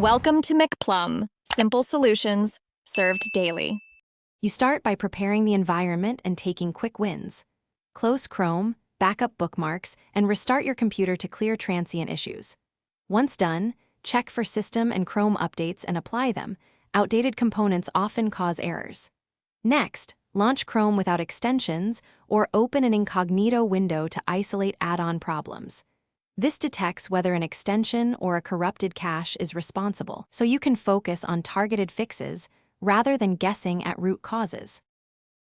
Welcome to McPlum, simple solutions served daily. You start by preparing the environment and taking quick wins. Close Chrome, backup bookmarks, and restart your computer to clear transient issues. Once done, check for system and Chrome updates and apply them. Outdated components often cause errors. Next, launch Chrome without extensions or open an incognito window to isolate add-on problems. This detects whether an extension or a corrupted cache is responsible, so you can focus on targeted fixes rather than guessing at root causes.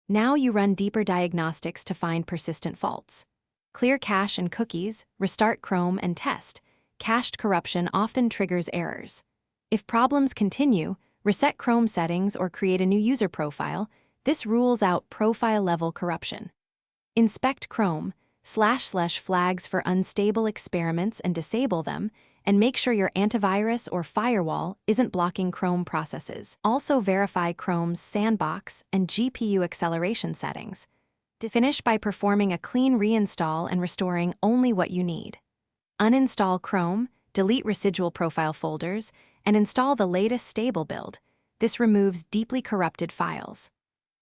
Now you run deeper diagnostics to find persistent faults. Clear cache and cookies, restart Chrome, and test. Cached corruption often triggers errors. If problems continue, reset Chrome settings or create a new user profile. This rules out profile-level corruption. Inspect Chrome, // flags for unstable experiments and disable them, and make sure your antivirus or firewall isn't blocking Chrome processes. Also verify Chrome's sandbox and GPU acceleration settings. Finish by performing a clean reinstall and restoring only what you need. Uninstall Chrome, delete residual profile folders, and install the latest stable build. This removes deeply corrupted files.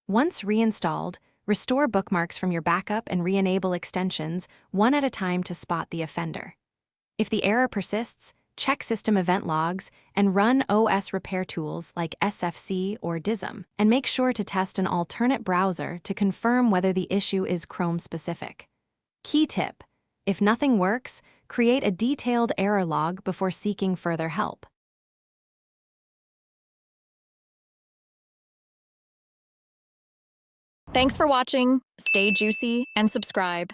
Once reinstalled, restore bookmarks from your backup and re-enable extensions one at a time to spot the offender. If the error persists, check system event logs and run OS repair tools like SFC or DISM, and make sure to test an alternate browser to confirm whether the issue is Chrome-specific. Key tip: if nothing works, create a detailed error log before seeking further help. Thanks for watching. Stay juicy and subscribe.